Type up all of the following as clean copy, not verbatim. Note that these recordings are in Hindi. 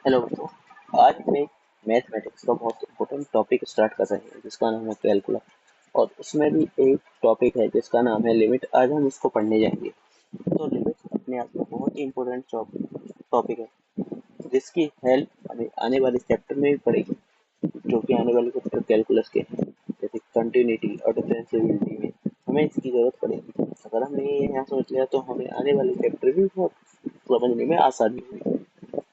हेलो दोस्तों। आज हम एक मैथमेटिक्स का बहुत इम्पोर्टेंट टॉपिक स्टार्ट कर रहे हैं जिसका नाम है कैलकुलस। और उसमें भी एक टॉपिक है जिसका नाम है लिमिट। आज हम इसको पढ़ने जाएंगे। तो लिमिट अपने आप में बहुत ही इम्पोर्टेंट टॉपिक है जिसकी हेल्प हमें आने वाले चैप्टर में भी पड़ेगी, जो कि आने वाले चैप्टर कैलकुलस के हैं, जैसे कंटिन्यूटी और डिफरेंशिएबिलिटी में हमें इसकी जरूरत पड़ेगी। अगर हमने ये यहाँ समझ लिया तो हमें आने वाले चैप्टर भी बहुत समझने में आसानी होगी।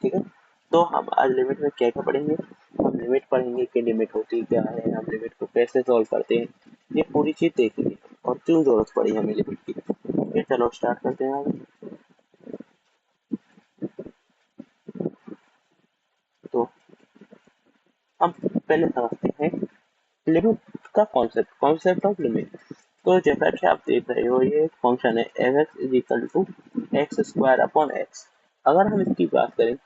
ठीक है। तो हम आज लिमिट में क्या क्या पढ़ेंगे। हम लिमिट पढ़ेंगे कि लिमिट होती क्या है, हम लिमिट को कैसे सॉल्व करते हैं, ये पूरी चीज देखेंगे और क्यों जरूरत पड़ी हमें लिमिट की। ये चलो स्टार्ट करते हैं आगे। तो हम पहले समझते हैं लिमिट का कॉन्सेप्ट ऑफ लिमिट। तो जैसा कि आप देख रहे हो, ये एक फंक्शन है f x is equal to x square upon x. अगर हम इसकी बात करें,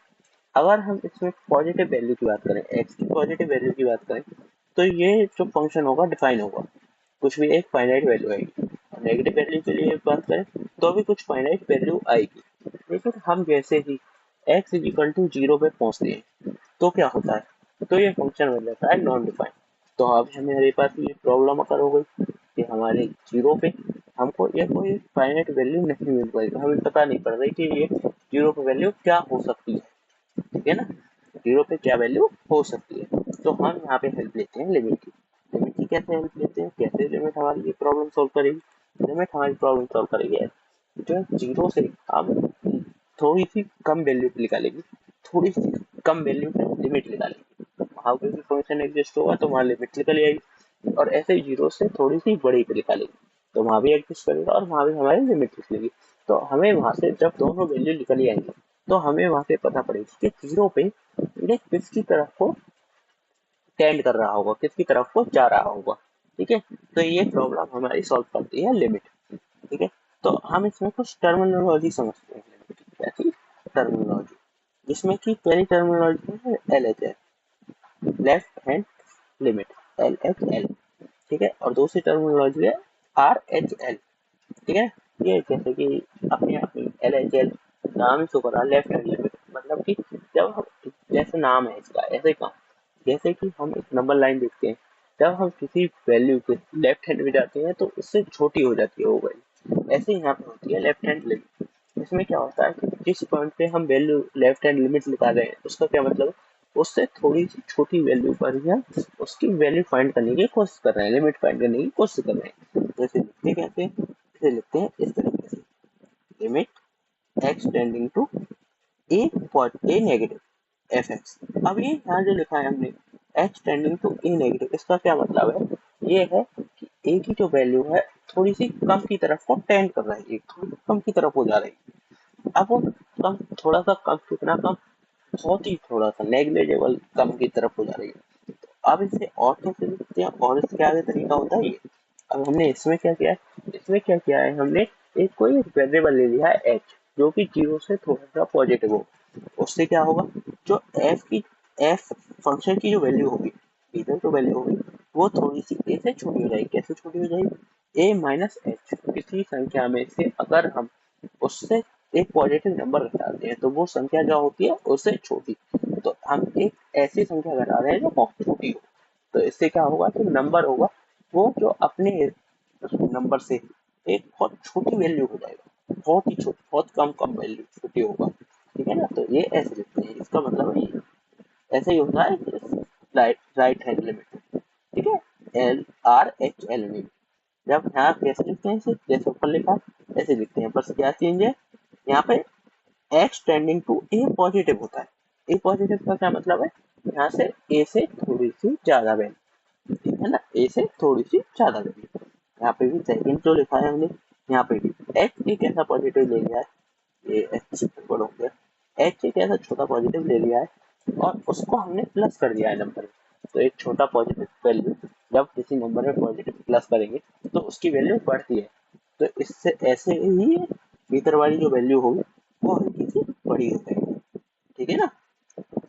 अगर हम इसमें पॉजिटिव वैल्यू की बात करें, एक्स की पॉजिटिव वैल्यू की बात करें, तो ये जो फंक्शन होगा डिफाइन होगा, कुछ भी एक फाइनाइट वैल्यू आएगी। और नेगेटिव वैल्यू के लिए बात करें तो भी कुछ फाइनाइट वैल्यू आएगी। लेकिन हम जैसे ही X is equal to zero पे पहुंचते हैं तो क्या होता है, तो ये फंक्शन बन जाता है नॉन डिफाइंड। तो अब हमारे पास ये प्रॉब्लम अगर हो गई कि हमारे जीरो पे हमको ये कोई फाइनाइट वैल्यू नहीं मिल पाएगी, हमें पता नहीं पड़ रही कि ये जीरो पे वैल्यू क्या हो सकती है। ठीक है ना, जीरो पे क्या वैल्यू हो सकती है। तो हम यहाँ पे हेल्प लेते हैं लिमिट की। लिमिट की कैसे हेल्प लेते हैं, कैसे लिमिट हमारी ये प्रॉब्लम सॉल्व करेगी। लिमिट हमारी प्रॉब्लम सॉल्व करेगी है जो है जीरो से हम थोड़ी सी कम वैल्यू निकालेगी, थोड़ी सी कम वैल्यू पे लिमिट निकालेगी। वहाँ कोई भी फंक्शन एग्जिस्ट होगा तो वहाँ लिमिट निकल आएगी, और ऐसे ही जीरो से थोड़ी सी बड़ी पे निकालेगी तो वहाँ भी एग्जिस्ट करेगा और वहाँ भी हमारी लिमिट निकलेगी। तो हमें वहाँ से जब दोनों वैल्यू निकल आएंगे तो हमें वहाँ से पता पड़ेगी कि जीरो पे ये किसकी तरफ को टेंड कर रहा होगा, किसकी तरफ को जा रहा होगा। ठीक है। तो ये प्रॉब्लम हमारी सॉल्व करती है लिमिट। ठीक है। तो हम इसमें कुछ टर्मिनोलॉजी समझते हैं लिमिट की। कैसी टर्मिनोलॉजी, जिसमें कि पहली टर्मिनोलॉजी है L H L, left hand limit, L H L. ठीक है। और दूसरी टर्मिनोलॉजी है आर एच एल। ठीक है। ये जैसे कि अपने आप में एल एच एल नाम ही शो कर रहा है, लेफ्ट हैंड लिमिट, मतलब कि जब हम, जैसे नाम है इसका ऐसे काम, जैसे कि हम एक नंबर लाइन देखते हैं, जब हम किसी वैल्यू के लेफ्ट हैंड में जाते हैं तो उससे छोटी हो जाती है वो वैल्यू, ऐसे यहाँ पे होती है लेफ्ट हैंड लिमिट। इसमें क्या होता है कि जिस पॉइंट पे हम वैल्यू लेफ्ट हैंड लिमिट निकाल रहे हैं उसका क्या मतलब है, उससे थोड़ी सी छोटी वैल्यू पर ही हम उसकी वैल्यू फाइंड करने की कोशिश कर रहे हैं, लिमिट फाइंड करने की कोशिश कर रहे हैं। जैसे लिखते कहते हैं, इसे लिखते हैं इस तरीके से, limit x tending to a negative f x. अब ये यहाँ जो लिखा है हमने x tending to a negative, इसका क्या मतलब है, ये है कि ए की जो वैल्यू है थोड़ी सी कम की तरफ को टेंड कर रही है, थोड़ी कम की तरफ हो जा रही है। अब वो कम, थोड़ा सा कम, कितना कम, बहुत ही थोड़ा सा नेग्लिजिबल कम की तरफ हो जा रही है। अब इसे और कैसे लिखते हैं, और इसके आगे तरीका होता है ये। अब हमने इसमें क्या किया है, इसमें क्या किया है, हमने एक कोई वेरिएबल ले लिया है एच, जो कि जीरो से थोड़ा सा पॉजिटिव हो। उससे क्या होगा, जो एफ फंक्शन की जो वैल्यू होगी, इधर जो वैल्यू होगी वो थोड़ी सी ए से छोटी हो जाएगी। कैसे छोटी हो जाएगी, ए माइनस एच, किसी संख्या में से अगर हम उससे एक पॉजिटिव नंबर घटाते हैं तो वो संख्या क्या होती है, उससे छोटी। तो हम एक ऐसी संख्या घटा रहे हैं जो बहुत छोटी हो, तो इससे क्या होगा कि नंबर होगा वो जो अपने नंबर से एक बहुत छोटी वैल्यू हो जाएगा, बहुत ही छोटी, बहुत कम कम वैल्यू छोटी होगा। ठीक है ना, तो ये ऐसे लिखते हैं, इसका मतलब है ये ऐसे ही होता है राइट हैंड लिमिट। ठीक है, L R H L limit. जब यहाँ कैसे लिखते हैं, इसे जैसे ऊपर लिखा ऐसे लिखते हैं, बस क्या चेंज है, यहाँ पे x tending to a positive होता है। ए पॉजिटिव का क्या मतलब है, यहाँ से ए से थोड़ी सी ज्यादा वैल्यू, ठीक है ना, ए से थोड़ी सी ज्यादा वैल्यू। यहाँ पे भी सेकंड जो लिखा है हमने, यहाँ पे भी एच एक ऐसा पॉजिटिव ले लिया है, ये एच बड़ा हो गया, एच एक ऐसा छोटा पॉजिटिव ले लिया है और उसको हमने प्लस कर दिया है नंबर में। तो एक छोटा पॉजिटिव वैल्यू जब किसी नंबर में पॉजिटिव प्लस करेंगे तो उसकी वैल्यू बढ़ती है। तो इससे ऐसे ही भीतर वाली जो वैल्यू होगी वो हल्की सी बड़ी हो जाएगी। ठीक है ना।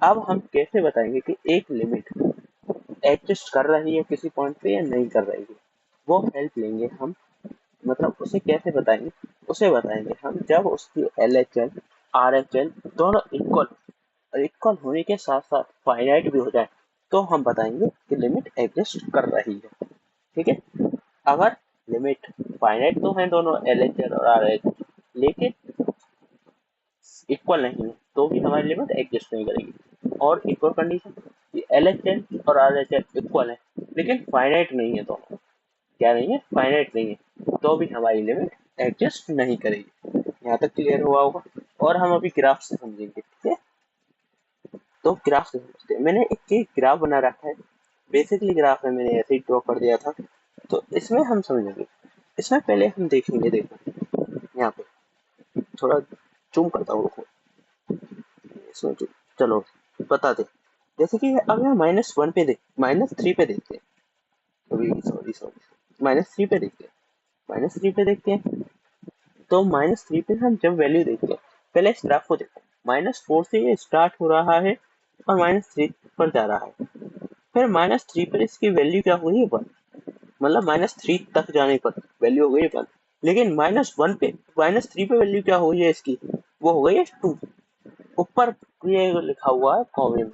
अब हम कैसे बताएंगे कि एक लिमिट एडजस्ट कर रही है किसी पॉइंट पे या नहीं कर रही है, वो हेल्प लेंगे हम। मतलब उसे कैसे बताएंगे, उसे बताएंगे हम जब उसकी L H L R H L दोनों इक्वल, और इक्वल होने के साथ साथ फाइनाइट भी हो जाए तो हम बताएंगे कि लिमिट एग्जिस्ट कर रही है। ठीक है, अगर लिमिट फाइनाइट तो है दोनों LHS और RHS, लेकिन इक्वल नहीं है तो भी हमारी लिमिट एग्जिस्ट नहीं करेगी। और एक और कंडीशन कि LHS और RHS इक्वल है लेकिन फाइनाइट नहीं है दोनों, क्या नहीं है, फाइनाइट नहीं है, तो भी हमारी लिमिट एग्जिस्ट नहीं करेगी। यहाँ तक क्लियर हुआ होगा। और हम अभी ग्राफ से समझेंगे। ठीक है, तो ग्राफ से समझते हैं। मैंने एक ग्राफ बना रखा है, बेसिकली ग्राफ है, मैंने ऐसे ही ड्रॉ कर दिया था। तो इसमें हम समझेंगे, इसमें पहले हम देखेंगे, देखो यहाँ पे थोड़ा जूम करता हूँ, इसमें चलो बता दे। जैसे कि अब यहाँ -1 पे देख, -3 पे देखते हैं, अभी सॉरी -3 पे देखते हैं, -3 पे देखते हैं। तो -3 पे हम जब वैल्यू देखते हैं, पहले इस ग्राफ को देखो, -4 से ये स्टार्ट हो रहा है और -3 पर जा रहा है। फिर -3 पर इसकी वैल्यू क्या हुई है, 1, मतलब -3 तक जाने पर वैल्यू हो गई 1। लेकिन -1 पे, -3 पे वैल्यू क्या हुई है इसकी, वो हो गई है 2। ऊपर ये लिखा हुआ है कॉमे में,